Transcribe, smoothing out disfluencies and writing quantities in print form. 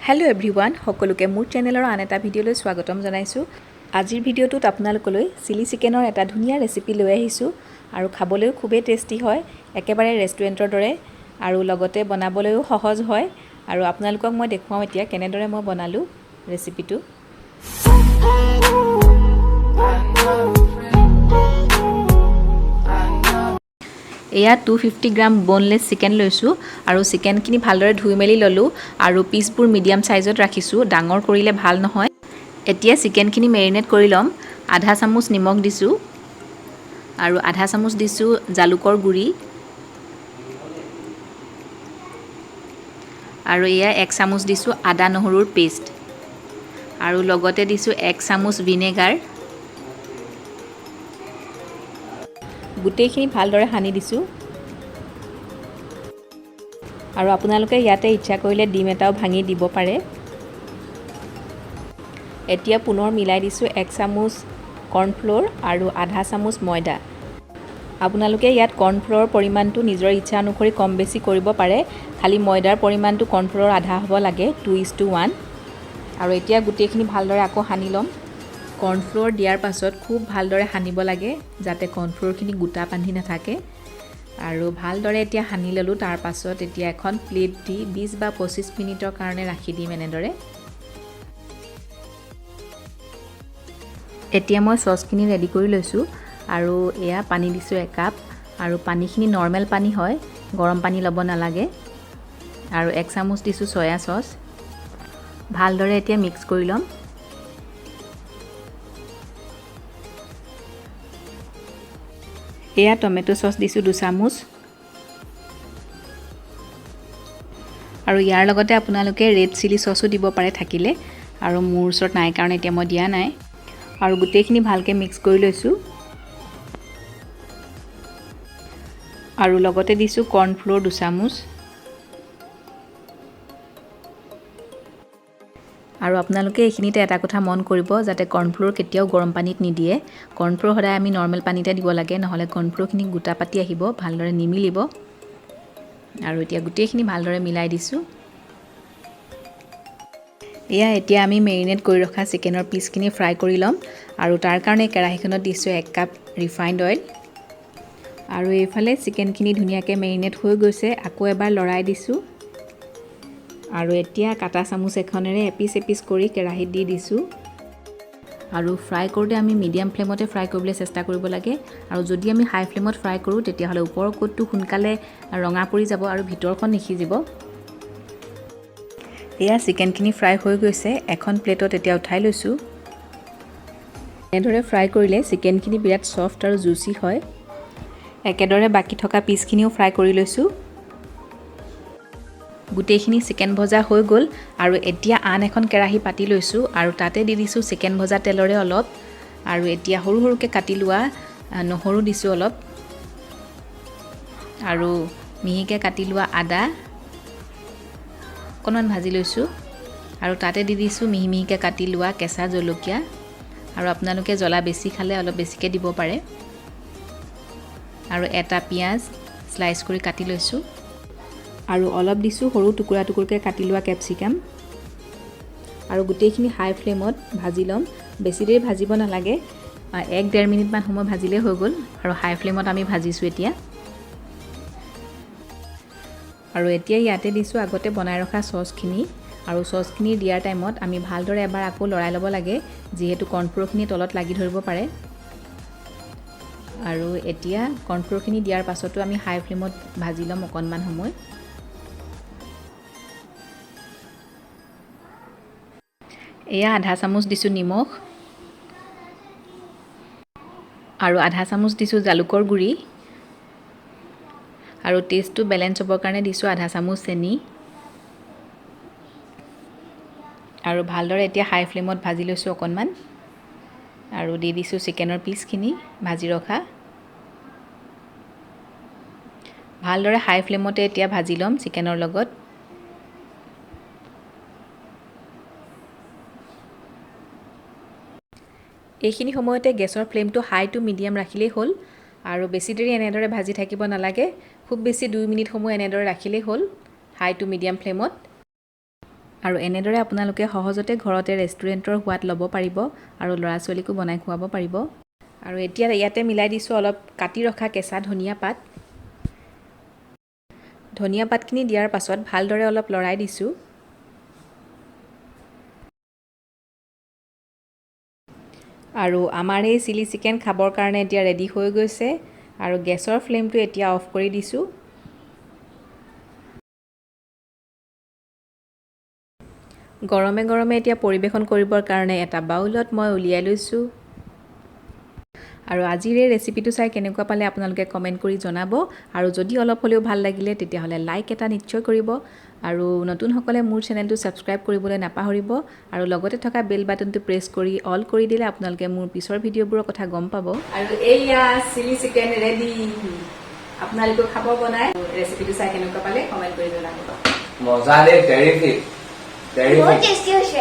Hello everyone সকলোকে মোৰ চেনেলৰ আন এটা ভিডিঅ'লৈ স্বাগতম জনাইছো। আজিৰ ভিডিঅ'টোত আপোনালোকলৈ চিলি চিকেনৰ এটা ধুনীয়া ৰেচিপি লৈ আহিছো আৰু খাবলৈও খুবেই টেষ্টি হয়, একেবাৰে ৰেষ্টুৰেণ্টৰ দৰে আৰু লগতে বনাবলৈও সহজ হয় আৰু আপোনালোকক মই দেখুৱাম এতিয়া কেনেদৰে মই বনালো ৰেচিপিটো। এয়া 250 গ্ৰাম boneless চিকেন লৈছো আৰু চিকেনখিনি ভালদৰে ধুই মেলি ললো আৰু পিচবোৰ মিডিয়াম সাইজত ৰাখিছো, ডাঙৰ কৰিলে ভাল নহয়। এতিয়া চিকেনখিনি মেৰিনেট কৰি লম। আধা চামুচ নিমখ দিছো আৰু আধা চামুচ দিছো জালুকৰ গুড়ি আৰু এয়া 1 চামুচ দিছো আদা নহৰুৰ পেষ্ট আৰু লগতে দিছো 1 চামুচ ভিনেগাৰ। গোটেইখিনি ভালদৰে সানি দিছো আৰু আপোনালোকে ইয়াতে ইচ্ছা কৰিলে ডিম এটাও ভাঙি দিব পাৰে। এতিয়া পুনৰ মিলাই দিছো 1 চামুচ কৰ্ণফ্লোৰ আৰু আধা চামুচ ময়দা। আপোনালোকে ইয়াত কৰ্ণফ্লোৰৰ পৰিমাণটো নিজৰ ইচ্ছা অনুসৰি কম বেছি কৰিব পাৰে, খালি ময়দাৰ পৰিমাণটো কৰ্ণফ্লোৰৰ আধা হ'ব লাগে 2:1 আৰু এতিয়া গোটেইখিনি ভালদৰে আকৌ সানি লম। কৰ্ণফ্লোৰ দিয়াৰ পাছত খুব ভালদৰে সানিব লাগে যাতে কৰ্ণফ্লোৰখিনি গোটা বান্ধি নাথাকে আৰু ভালদৰে এতিয়া সানি ললো। তাৰ পাছত এতিয়া এখন প্লেট দি 20 বা 25 মিনিটৰ কাৰণে ৰাখি দিম এনেদৰে। এতিয়া মই সসখিনি ৰেডি কৰি লৈছো আৰু এয়া পানী দিছো 1 কাপ আৰু পানীখিনি নৰমাল পানী হয়, গৰম পানী ল'ব নালাগে আৰু 1 চামুচ দিছো সয়া সস। ভালদৰে এতিয়া মিক্স কৰি লম। এয়া টমেটো সস দিছো 2 চামুচ আৰু ইয়াৰ লগতে আপোনালোকে ৰেড চিলি সসও দিব পাৰে থাকিলে আৰু মোৰ ওচৰত নাই কাৰণে এতিয়া মই দিয়া নাই আৰু গোটেইখিনি ভালকে মিক্স কৰি লৈছো আৰু লগতে দিছো কৰ্ণফ্লোৰ 2 চামুচ আৰু আপোনালোকে এইখিনিতে এটা কথা মন কৰিব যাতে কৰ্ণফ্লোৰ কেতিয়াও গৰম পানীত নিদিয়ে। কৰ্ণফ্লোৰ সদায় আমি নৰমাল পানীতে দিব লাগে, নহলে কৰ্ণফ্লোৰখিনি গোটা পাতি আহিব, ভালদৰে নিমিলিব। আৰু এতিয়া গোটেইখিনি ভালদৰে মিলাই দিছো। এয়া এতিয়া আমি মেৰিনেট কৰি ৰখা চিকেনৰ পিচখিনি ফ্ৰাই কৰি লম আৰু তাৰ কাৰণে কেৰাহীখনত দিছো 1 কাপ ৰিফাইন্ড অইল আৰু এইফালে চিকেনখিনি ধুনীয়াকৈ মেৰিনেট হৈ গৈছে। আকৌ এবাৰ লৰাই দিছো আৰু এতিয়া কাটা চামুচ এখনেৰে এপিচ এপিচ কৰি কেৰাহীত দি দিছো আৰু ফ্ৰাই কৰোঁতে আমি মিডিয়াম ফ্লেমতে ফ্ৰাই কৰিবলৈ চেষ্টা কৰিব লাগে আৰু যদি আমি হাই ফ্লেমত ফ্ৰাই কৰোঁ তেতিয়াহ'লে ওপৰৰ কোটটো সোনকালে ৰঙা পৰি যাব আৰু ভিতৰখন নিসিজিব। এয়া চিকেনখিনি ফ্ৰাই হৈ গৈছে, এখন প্লেটত এতিয়া উঠাই লৈছো। এনেদৰে ফ্ৰাই কৰিলে চিকেনখিনি বিৰাট সফ্ট আৰু জুচি হয়। একেদৰে বাকি থকা পিচখিনিও ফ্ৰাই কৰি লৈছো। গোটেইখিনি চিকেন ভজা হৈ গ'ল আৰু এতিয়া আন এখন কেৰাহী পাতি লৈছো আৰু তাতে দি দিছো চিকেন ভজা তেলৰে অলপ আৰু এতিয়া সৰু সৰুকৈ কাটি লোৱা নহৰু দিছো অলপ আৰু মিহিকৈ কাটি লোৱা আদা অকণমান ভাজি লৈছো আৰু তাতে দি দিছো মিহি মিহিকৈ কাটি লোৱা কেঁচা জলকীয়া আৰু আপোনালোকে জ্বলা বেছি খালে অলপ বেছিকৈ দিব পাৰে আৰু এটা পিয়াজ স্লাইচ কৰি কাটি লৈছো আৰু অলপ দিছো সৰু টুকুৰা টুকুৰকৈ কাটি লোৱা কেপচিকাম আৰু গোটেইখিনি হাই ফ্লেমত ভাজি লম। বেছি দেৰি ভাজিব নালাগে, 1-1.5 মিনিটমান সময় ভাজিলে হৈ গ'ল আৰু হাই ফ্লেমত আমি ভাজিছো এতিয়া। আৰু এতিয়া ইয়াতে দিছো আগতে বনাই ৰখা সসখিনি আৰু সসখিনি দিয়াৰ টাইমত আমি ভালদৰে এবাৰ আকৌ লৰাই ল'ব লাগে যিহেতু কৰ্ণফ্লোৰখিনি তলত লাগি ধৰিব পাৰে আৰু এতিয়া কৰ্ণফ্লোৰখিনি দিয়াৰ পাছতো আমি হাই ফ্লেমত ভাজি ল'ম অকণমান সময়। এয়া আধা চামুচ দিছো নিমখ আৰু আধা চামুচ দিছো জালুকৰ গুড়ি আৰু টেষ্টটো বেলেঞ্চ হ'বৰ কাৰণে দিছো আধা চামুচ চেনি আৰু ভালদৰে এতিয়া হাই ফ্লেমত ভাজি লৈছো অকণমান আৰু দি দিছো চিকেনৰ পিচখিনি ভাজি ৰখা। ভালদৰে হাই ফ্লেমতে এতিয়া ভাজি ল'ম চিকেনৰ লগত। এইখিনি সময়তে গেছৰ ফ্লেমটো হাই টু মিডিয়াম ৰাখিলেই হ'ল আৰু বেছি দেৰি এনেদৰে ভাজি থাকিব নালাগে, খুব বেছি 2 মিনিট সময় এনেদৰে ৰাখিলেই হ'ল হাই টু মিডিয়াম ফ্লেমত। আৰু এনেদৰে আপোনালোকে সহজতে ঘৰতে ৰেষ্টুৰেণ্টৰ সোৱাদ ল'ব পাৰিব আৰু ল'ৰা ছোৱালীকো বনাই খুৱাব পাৰিব। আৰু এতিয়া ইয়াতে মিলাই দিছোঁ অলপ কাটি ৰখা কেঁচা ধনিয়া পাত। ধনিয়া পাতখিনি দিয়াৰ পাছত ভালদৰে অলপ লৰাই দিছোঁ। আৰু আমাৰ এই চিলি চিকেন খাবৰ কাৰণে এতিয়া ৰেডি হৈ গৈছে আৰু গেছৰ ফ্লেমটো এতিয়া অফ কৰি দিছোঁ। গৰমে গৰমে এতিয়া পৰিৱেশন কৰিবৰ কাৰণে এটা বাউলত মই উলিয়াই লৈছোঁ। আৰু আজিৰ এই ৰেচিপিটো চাই কেনেকুৱা পালে আপোনালোকে কমেণ্ট কৰি জনাব। আৰু যদি অলপ হ'লেও ভাল লাগিলে তেতিয়াহ'লে লাইক এটা নিশ্চয় কৰিব। আৰু নতুনসকলে মোৰ চেনেলটো ছাবস্ক্ৰাইব কৰিবলৈ নাপাহৰিব। আৰু লগতে থকা বেল বাটনটো প্ৰেছ কৰি অল কৰি দিলে আপোনালোকে মোৰ পিছৰ ভিডিঅ'বোৰৰ কথা গম পাব। আৰু এইয়া চিলি চিকেন ৰেডি। আপোনালোকেও খাব বনাই। ৰেচিপিটো চাই কেনেকুৱা পালে কমেণ্ট কৰি জনাব। মজা দেই, টেৰিফিক। বহুত টেষ্টি হৈছে।